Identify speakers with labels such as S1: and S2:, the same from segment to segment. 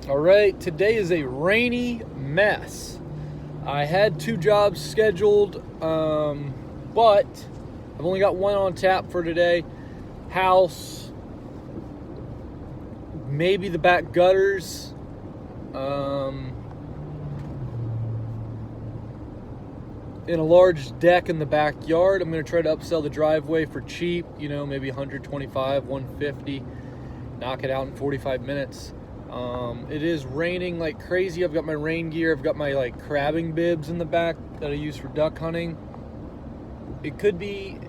S1: All right, today is a rainy mess. I had 2 jobs scheduled, but I've only got one on tap for today. House, maybe the back gutters, in a large deck in the backyard. I'm going to try to upsell the driveway for cheap, maybe 125, 150, knock it out in 45 minutes. It is raining like crazy. I've got my rain gear. I've got my crabbing bibs in the back that I use for duck hunting. It could be,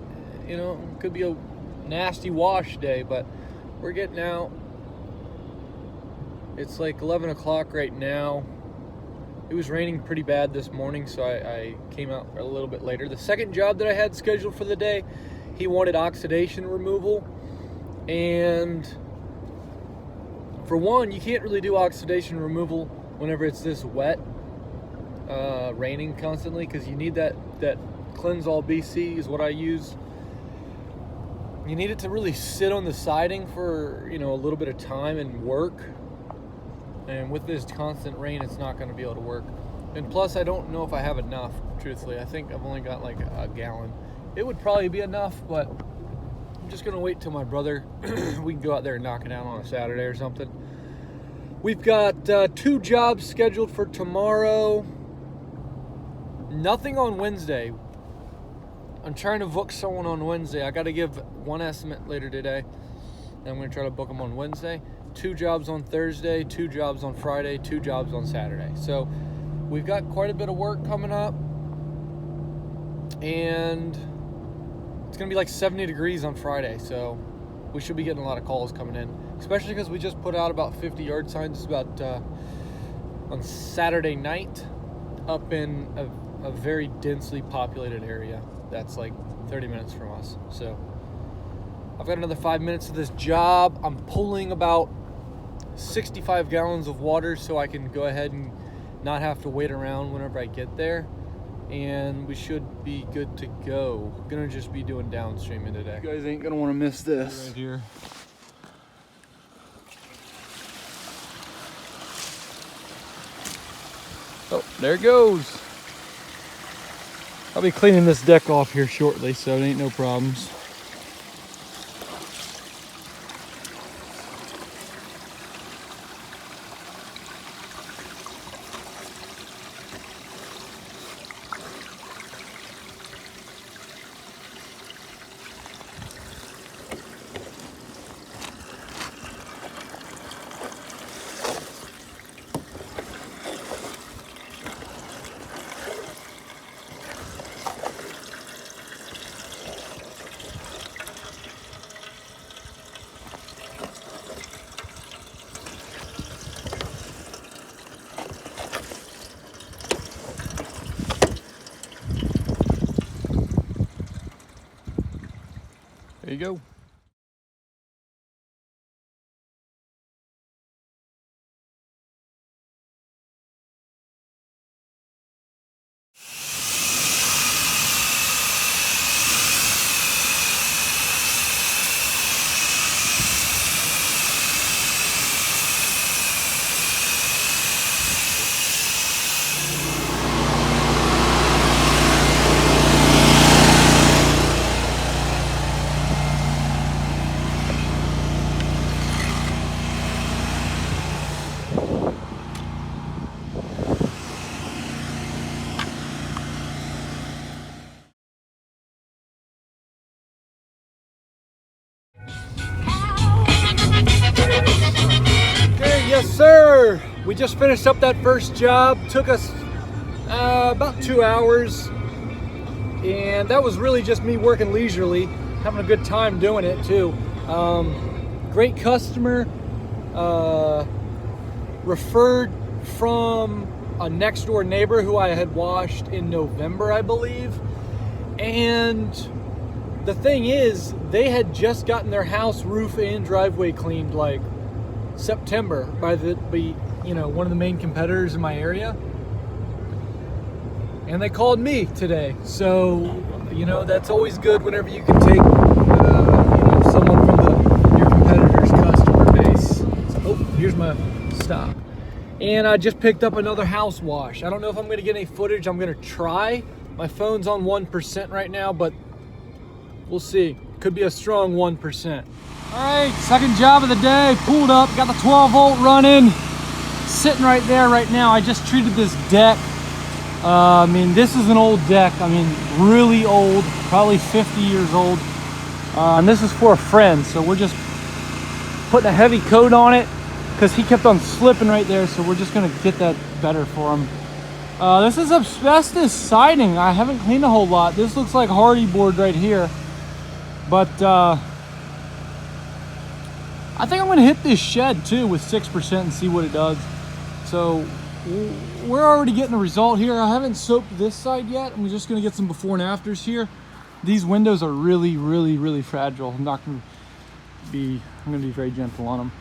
S1: a nasty wash day, but we're getting out. It's like 11 o'clock right now. It was raining pretty bad this morning, so I came out a little bit later. The second job that I had scheduled for the day, he wanted oxidation removal, and for one, you can't really do oxidation removal whenever it's this wet, raining constantly, because you need that Cleansol BC is what I use. You need it to really sit on the siding for a little bit of time and work. And with this constant rain, it's not going to be able to work. And plus, I don't know if I have enough, truthfully. I think I've only got like a gallon. It would probably be enough, but I'm just going to wait till my brother, we can go out there and knock it out on a Saturday or something. We've got 2 jobs scheduled for tomorrow. Nothing on Wednesday. I'm trying to book someone on Wednesday. I got to give one estimate later today. And I'm going to try to book them on Wednesday. 2 jobs on Thursday, 2 jobs on Friday, 2 jobs on Saturday. So we've got quite a bit of work coming up. And it's going to be like 70 degrees on Friday. So we should be getting a lot of calls coming in. Especially because we just put out about 50 yard signs about on Saturday night up in a very densely populated area that's like 30 minutes from us. So I've got another 5 minutes of this job. I'm pulling about 65 gallons of water so I can go ahead and not have to wait around whenever I get there. And we should be good to go. Gonna just be doing downstreaming today. You guys ain't gonna want to miss this. Right here. Oh, there it goes. I'll be cleaning this deck off here shortly, so it ain't no problems. There you go. Yes, sir. We just finished up that first job. Took us about 2 hours. And that was really just me working leisurely, having a good time doing it too. Great customer, referred from a next door neighbor who I had washed in November, I believe. And the thing is, they had just gotten their house roof and driveway cleaned like September by one of the main competitors in my area, and they called me today. So that's always good whenever you can take someone from your competitor's customer base. So, here's my stop. And I just picked up another house wash. I don't know if I'm going to get any footage. I'm going to try. My phone's on 1% right now, but we'll see. Could be a strong 1%. All right, second job of the day. Pulled up, got the 12 volt running. Sitting right there right now. I just treated this deck. I mean, this is an old deck. I mean, really old, probably 50 years old. And this is for a friend, so we're just putting a heavy coat on it because he kept on slipping right there, so we're just gonna get that better for him. This is asbestos siding. I haven't cleaned a whole lot. This looks like hardy board right here, but I think I'm gonna hit this shed too with 6% and see what it does. So we're already getting a result here. I haven't soaped this side yet. I'm just gonna get some before and afters here. These windows are really fragile. I'm gonna be very gentle on them.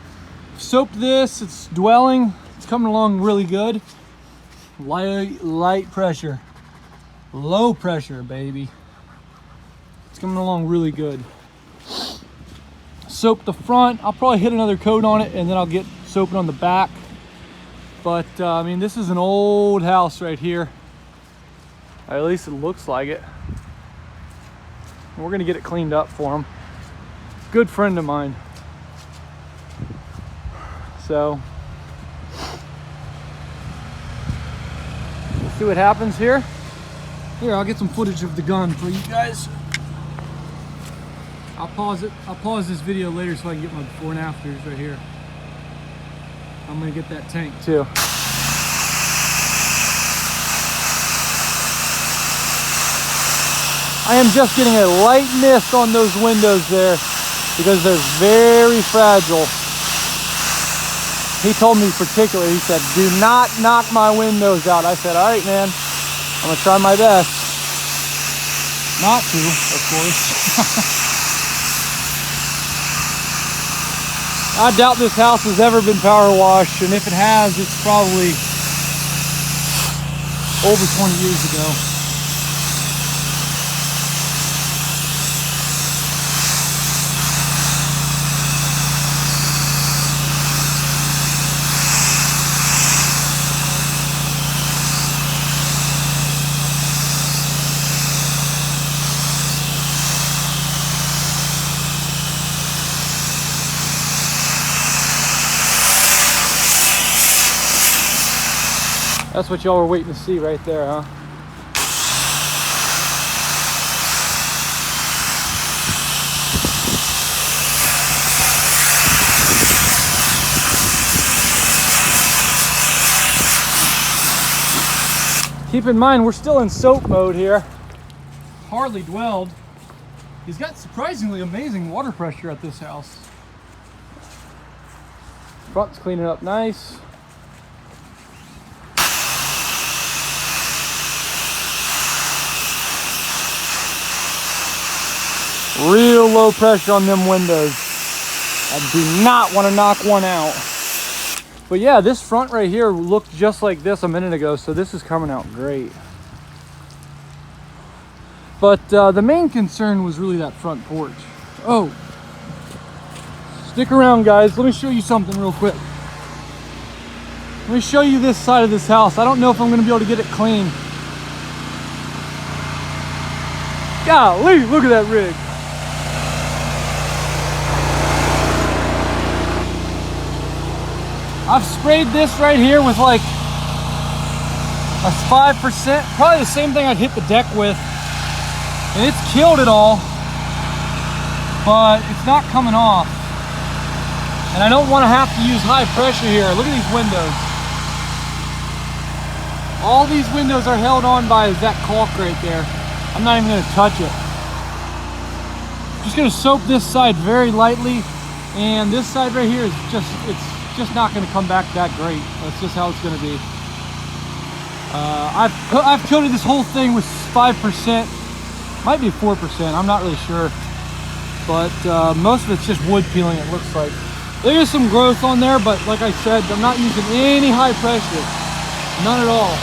S1: Soaped this, it's dwelling. It's coming along really good. Light pressure, low pressure, baby. It's coming along really good. Soap the front. I'll probably hit another coat on it and then I'll get soaping on the back. But I mean, this is an old house right here. At least it looks like it. And we're gonna get it cleaned up for him. Good friend of mine. So we'll see what happens here. Here, I'll get some footage of the gun for you guys. I'll pause it. I'll pause this video later so I can get my before and afters right here. I'm gonna get that tank too. I am just getting a light mist on those windows there because they're very fragile. He told me particularly, he said, do not knock my windows out. I said, all right, man, I'm gonna try my best. Not to, of course. I doubt this house has ever been power washed, and if it has, it's probably over 20 years ago. That's what y'all were waiting to see right there, huh? Keep in mind, we're still in soap mode here. Hardly dwelled. He's got surprisingly amazing water pressure at this house. Front's cleaning up nice. Real low pressure on them windows. I do not want to knock one out. But yeah, this front right here looked just like this a minute ago, so this is coming out great. But the main concern was really that front porch. Oh, stick around, guys. Let me show you something real quick. Let me show you this side of this house. I don't know if I'm going to be able to get it clean. Golly, look at that rig. I've sprayed this right here with like a 5%, probably the same thing I'd hit the deck with, and it's killed it all, but it's not coming off. And I don't want to have to use high pressure here. Look at these windows. All these windows are held on by that caulk right there. I'm not even going to touch it. I'm just going to soap this side very lightly, and this side right here is just not going to come back that great. That's just how it's going to be. I've coated this whole thing with 5%, might be 4%. I'm not really sure, but most of it's just wood peeling. It looks like there is some growth on there, but like I said, I'm not using any high pressure, none at all.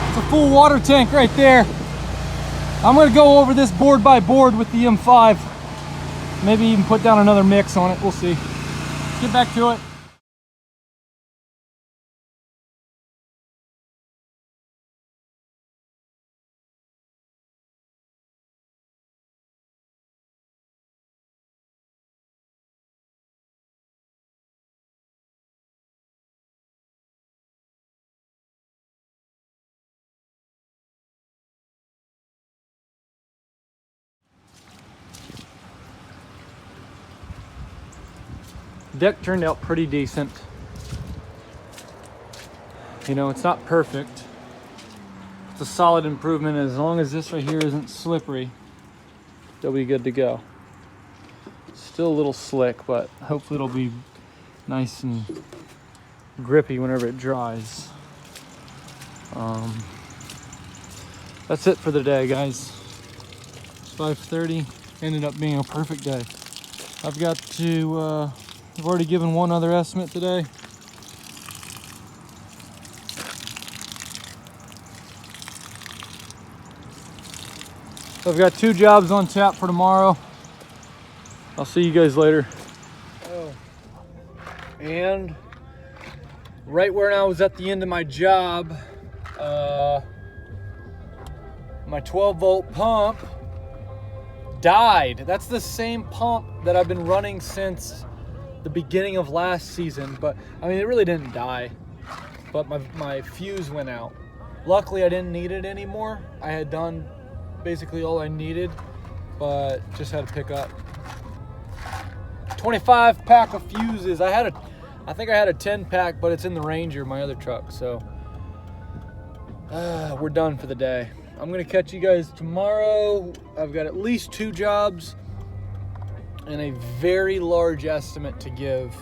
S1: It's a full water tank right there. I'm going to go over this board by board with the M5. Maybe even put down another mix on it. We'll see. Let's get back to it. Deck turned out pretty decent. You know, it's not perfect. It's a solid improvement. As long as this right here isn't slippery, they'll be good to go. Still a little slick, but hopefully it'll be nice and grippy whenever it dries. That's it for the day, guys. It's 5:30. Ended up being a perfect day. I've got to, I've already given one other estimate today. So I've got 2 jobs on tap for tomorrow. I'll see you guys later. Oh, and right where I was at the end of my job, my 12-volt pump died. That's the same pump that I've been running since the beginning of last season, but I mean, it really didn't die, but my fuse went out. Luckily, I didn't need it anymore. I had done basically all I needed, but just had to pick up 25 pack of fuses. I think I had a 10 pack, but it's in the Ranger, my other truck. So we're done for the day. I'm gonna catch you guys tomorrow. I've got at least 2 jobs and a very large estimate to give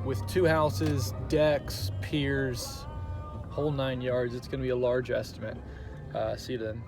S1: with 2 houses, decks, piers, whole 9 yards. It's gonna be a large estimate. See you then.